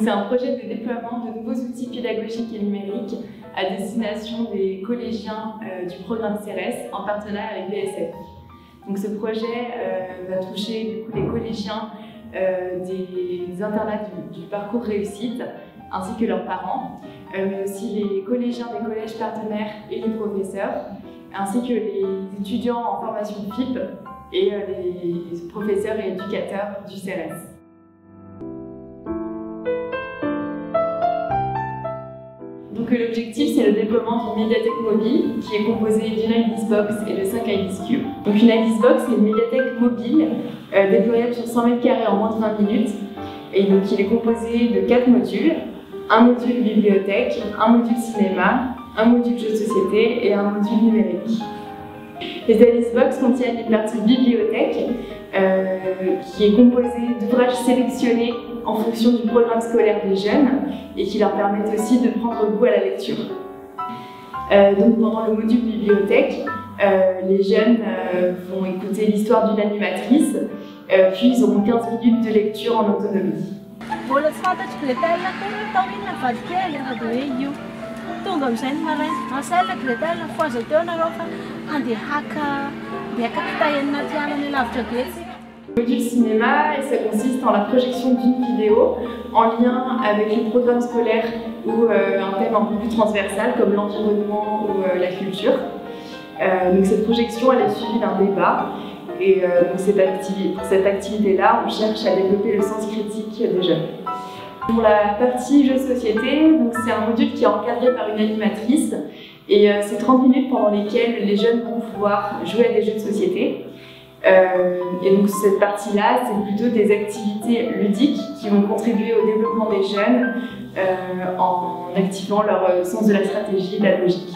c'est un projet de déploiement de nouveaux outils pédagogiques et numériques à destination des collégiens du programme CERES en partenariat avec BSF. Donc ce projet va toucher du coup, les collégiens des internats du parcours réussite ainsi que leurs parents, mais aussi les collégiens des collèges partenaires et les professeurs, ainsi que les étudiants en formation FIP et les professeurs et éducateurs du CERES. Donc l'objectif, c'est le déploiement d'une médiathèque mobile qui est composée d'une IDISBox et de 5 IDISCube. Donc une IDISBox, c'est une médiathèque mobile déployable sur 100 m² en moins de 20 minutes. Et donc il est composé de 4 modules. Un module bibliothèque, un module cinéma, un module jeu de société et un module numérique. Les IDISBox contiennent une partie bibliothèque qui est composée d'ouvrages sélectionnés en fonction du programme scolaire des jeunes et qui leur permettent aussi de prendre goût à la lecture. Donc pendant le module bibliothèque, les jeunes vont écouter l'histoire d'une animatrice, puis ils auront 15 minutes de lecture en autonomie. Le module cinéma, ça consiste en la projection d'une vidéo en lien avec un programme scolaire ou un thème un peu plus transversal comme l'environnement ou la culture. Donc cette projection elle est suivie d'un débat et pour cette activité-là, on cherche à développer le sens critique des jeunes. Pour la partie jeux de société, c'est un module qui est encadré par une animatrice et c'est 30 minutes pendant lesquelles les jeunes vont pouvoir jouer à des jeux de société. Et donc cette partie-là, c'est plutôt des activités ludiques qui vont contribuer au développement des jeunes en activant leur sens de la stratégie et de la logique.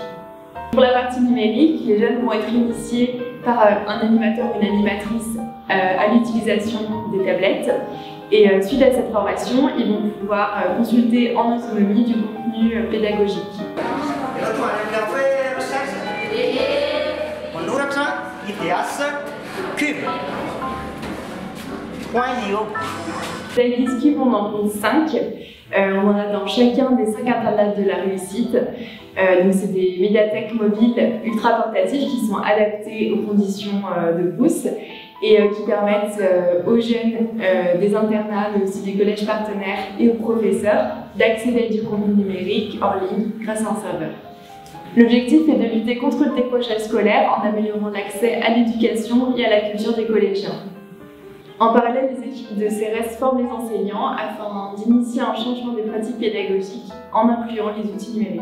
Pour la partie numérique, les jeunes vont être initiés par un animateur ou une animatrice à l'utilisation des tablettes. Et suite à cette formation, ils vont pouvoir consulter en autonomie du contenu pédagogique. Les IDISCube, on en compte 5. On en a dans chacun des 5 internats de la réussite. Donc c'est des médiathèques mobiles ultra portatives qui sont adaptées aux conditions de Crous et qui permettent aux jeunes des internats, mais aussi des collèges partenaires et aux professeurs d'accéder à du contenu numérique en ligne grâce à un serveur. L'objectif est de lutter contre le décrochage scolaire en améliorant l'accès à l'éducation et à la culture des collégiens. En parallèle, les équipes de CERES forment les enseignants afin d'initier un changement des pratiques pédagogiques en incluant les outils numériques.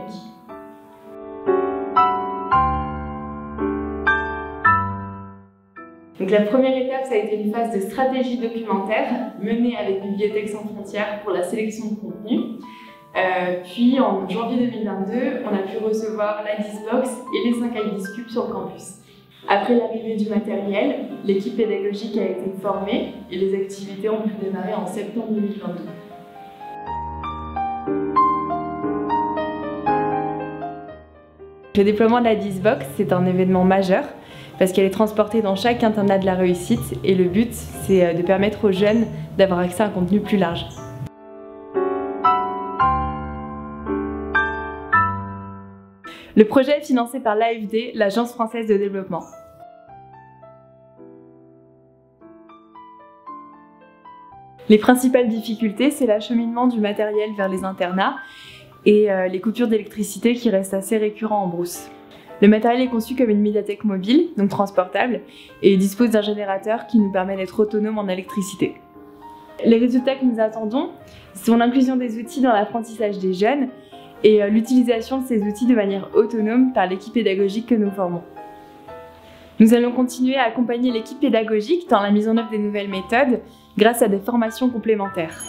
Donc la première étape, ça a été une phase de stratégie documentaire menée avec Bibliothèques sans frontières pour la sélection de contenu. Puis en janvier 2022, on a pu recevoir l'IDISBox et les 5 IDISCube sur le campus. Après l'arrivée du matériel, l'équipe pédagogique a été formée et les activités ont pu démarrer en septembre 2022. Le déploiement de l'IDISBox, c'est un événement majeur parce qu'elle est transportée dans chaque internat de la réussite et le but, c'est de permettre aux jeunes d'avoir accès à un contenu plus large. Le projet est financé par l'AFD, l'Agence française de développement. Les principales difficultés, c'est l'acheminement du matériel vers les internats et les coupures d'électricité qui restent assez récurrents en brousse. Le matériel est conçu comme une médiathèque mobile, donc transportable, et dispose d'un générateur qui nous permet d'être autonome en électricité. Les résultats que nous attendons sont l'inclusion des outils dans l'apprentissage des jeunes et l'utilisation de ces outils de manière autonome par l'équipe pédagogique que nous formons. Nous allons continuer à accompagner l'équipe pédagogique dans la mise en œuvre des nouvelles méthodes grâce à des formations complémentaires.